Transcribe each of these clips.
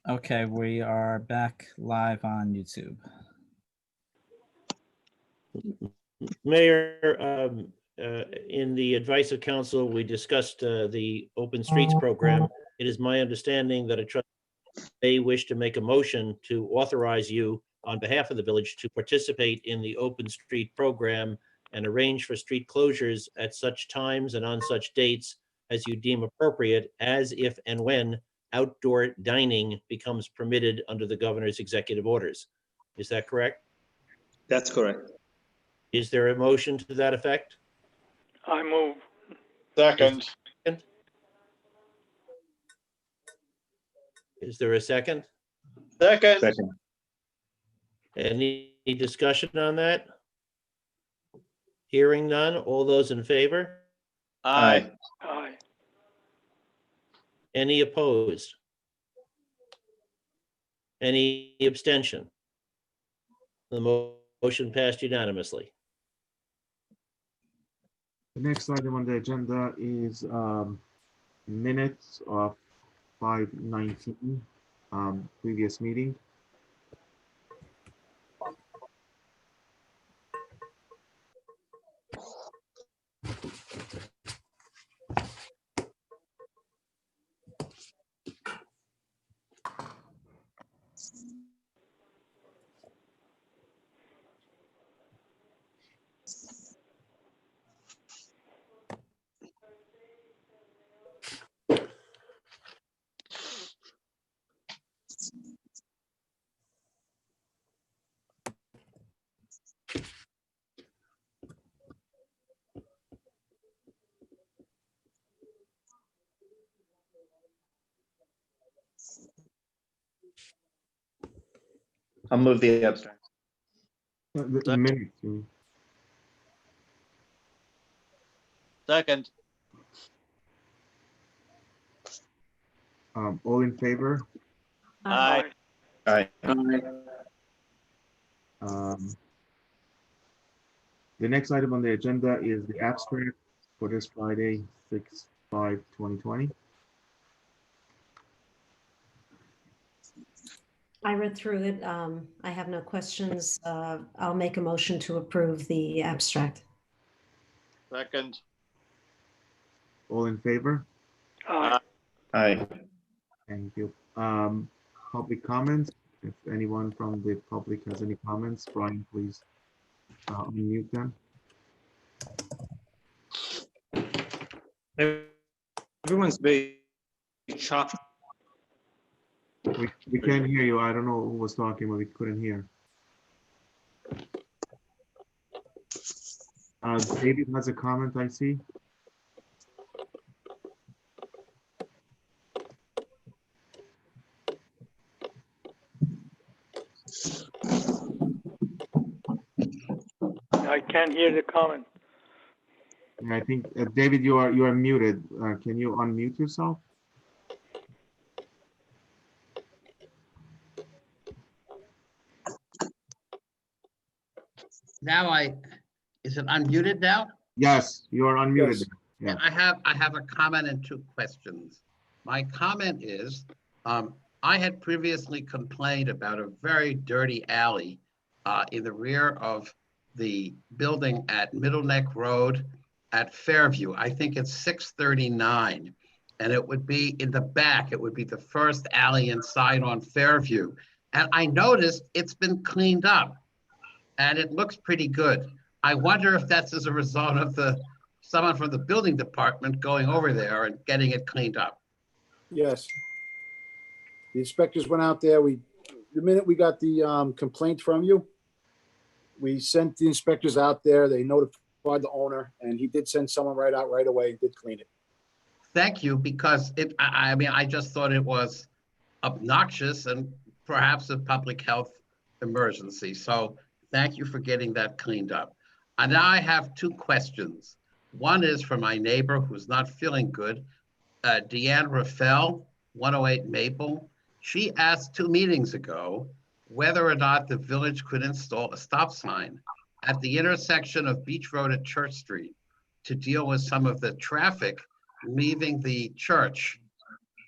Okay, we are back live on YouTube. Mayor, in the advice of council, we discussed the open streets program. It is my understanding that a trustee may wish to make a motion to authorize you on behalf of the village to participate in the open street program and arrange for street closures at such times and on such dates as you deem appropriate, as if and when outdoor dining becomes permitted under the governor's executive orders. Is that correct? That's correct. Is there a motion to that effect? I move. Second. Is there a second? Second. Second. Any discussion on that? Hearing none, all those in favor? Aye. Aye. Any opposed? Any abstention? The motion passed unanimously. The next item on the agenda is minutes of 5/19, previous meeting. I'll move the abstract. The minutes. Second. All in favor? Aye. Aye. The next item on the agenda is the abstract for this Friday, 6/5/2020. I read through it. I have no questions. I'll make a motion to approve the abstract. Second. All in favor? Aye. Aye. Thank you. Public comments. If anyone from the public has any comments, Brian, please unmute them. Everyone's very choppy. We can't hear you. I don't know who was talking, but we couldn't hear. David has a comment, I see. I can't hear the comment. And I think, David, you are muted. Can you unmute yourself? Now is it unmuted now? Yes, you are unmuted. Yeah, I have a comment and two questions. My comment is, I had previously complained about a very dirty alley in the rear of the building at Middle Neck Road at Fairview. I think it's 639. And it would be in the back. It would be the first alley inside on Fairview. And I noticed it's been cleaned up and it looks pretty good. I wonder if that's as a result of someone from the building department going over there and getting it cleaned up. Yes. The inspectors went out there. The minute we got the complaint from you, we sent the inspectors out there. They notified the owner, and he did send someone right out right away and did clean it. Thank you, because I mean, I just thought it was obnoxious and perhaps a public health emergency. So thank you for getting that cleaned up. And now I have two questions. One is for my neighbor who's not feeling good, Deanne Raffel, 108 Maple. She asked 2 meetings ago whether or not the village could install a stop sign at the intersection of Beach Road and Church Street to deal with some of the traffic leaving the church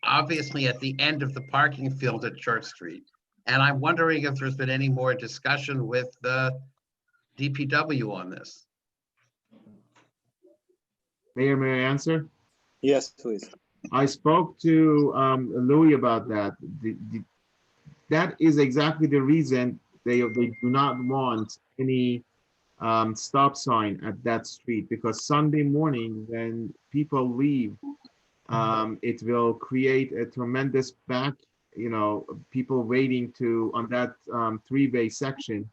obviously at the end of the parking field at Church Street. And I'm wondering if there's been any more discussion with the DPW on this. Mayor, may I answer? Yes, please. I spoke to Louis about that. That is exactly the reason they do not want any stop sign at that street, because Sunday morning when people leave, it will create a tremendous people waiting on that three-way section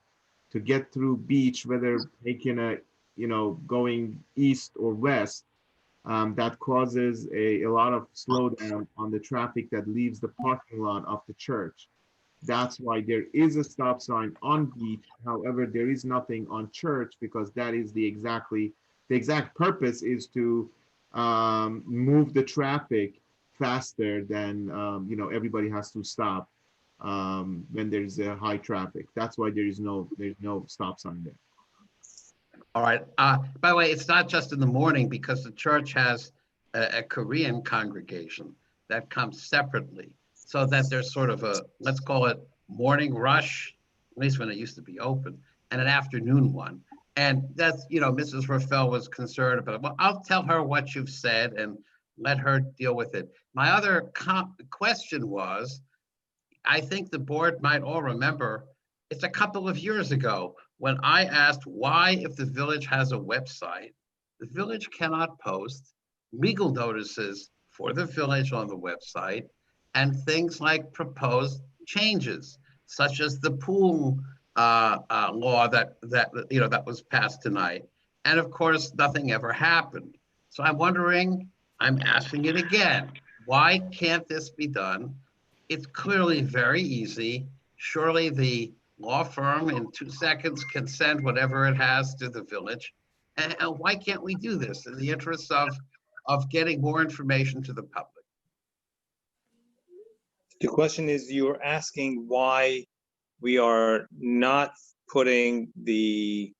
to get through Beach, whether taking going east or west. That causes a lot of slowdown on the traffic that leaves the parking lot of the church. That's why there is a stop sign on Beach. However, there is nothing on Church, because that is the exact purpose is to move the traffic faster than everybody has to stop when there's a high traffic. That's why there's no stop sign there. All right. By the way, it's not just in the morning, because the church has a Korean congregation that comes separately, so that there's sort of a, let's call it morning rush, at least when it used to be open, and an afternoon one. And that's, Mrs. Rafael was concerned about it. Well, I'll tell her what you've said and let her deal with it. My other question was, I think the board might all remember, it's a couple of years ago when I asked why, if the village has a website, the village cannot post legal notices for the village on the website, and things like proposed changes, such as the pool law that was passed tonight. And of course, nothing ever happened. So I'm asking it again. Why can't this be done? It's clearly very easy. Surely the law firm in 2 seconds can send whatever it has to the village. And why can't we do this in the interest of getting more information to the public? The question is, you're asking why we are not putting the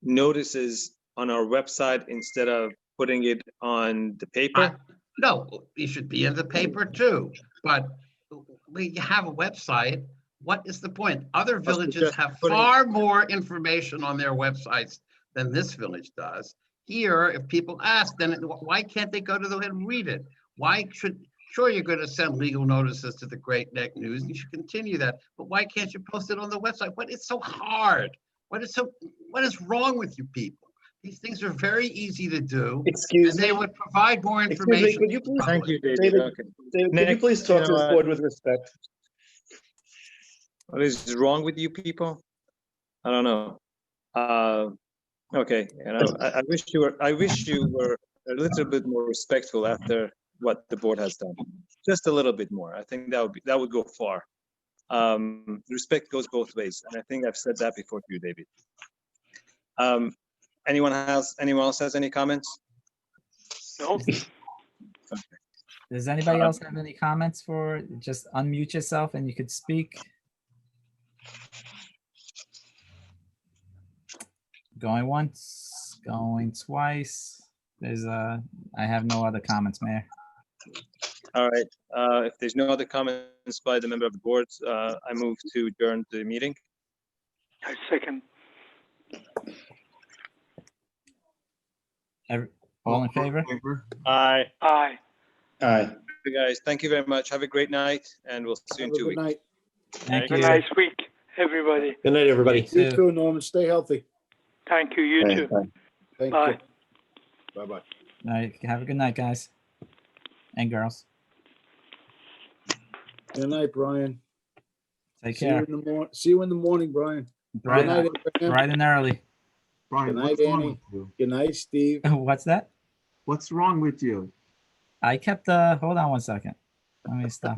notices on our website instead of putting it on the paper? No, it should be in the paper too, but we have a website. What is the point? Other villages have far more information on their websites than this village does. Here, if people ask, then why can't they go to the and read it? Sure, you're going to send legal notices to the Great Neck News, and you should continue that, but why can't you post it on the website? What is so hard? What is wrong with you people? These things are very easy to do. Excuse and they would provide more Excuse me, information. could you please, Thank you, David. David, Okay. David, could you Next, please talk to you know this what? board with respect? What is wrong with you people? I don't know. Okay, I wish you were a little bit more respectful after what the board has done. Just a little bit more. I think that would go far. Respect goes both ways, and I think I've said that before to you, David. Anyone else has any comments? No, Does anybody else have any comments for, just unmute yourself and you could speak? Going once, going twice. I have no other comments, Mayor. All right, if there's no other comments by the member of the board, I move to adjourn the meeting. I second. All in favor? Aye. Aye. Aye. Hey, guys, thank you very much. Have a great night, and we'll see you in Have a 2 good weeks. night. Thank Have a you. nice week, everybody. Good night, everybody. You too, Norman. Stay healthy. Thank you. You too. Thank Bye. you. Bye-bye. All right, have a good night, guys and girls. Good night, Brian. Take See you care. in the morning. See you in the morning, Brian. Good Bright, night, Abraham. bright and early. Brian, Good what's night, wrong Annie. with you? Good night, Steve. What's that? What's wrong with you? I kept, hold on one second. Let me stop.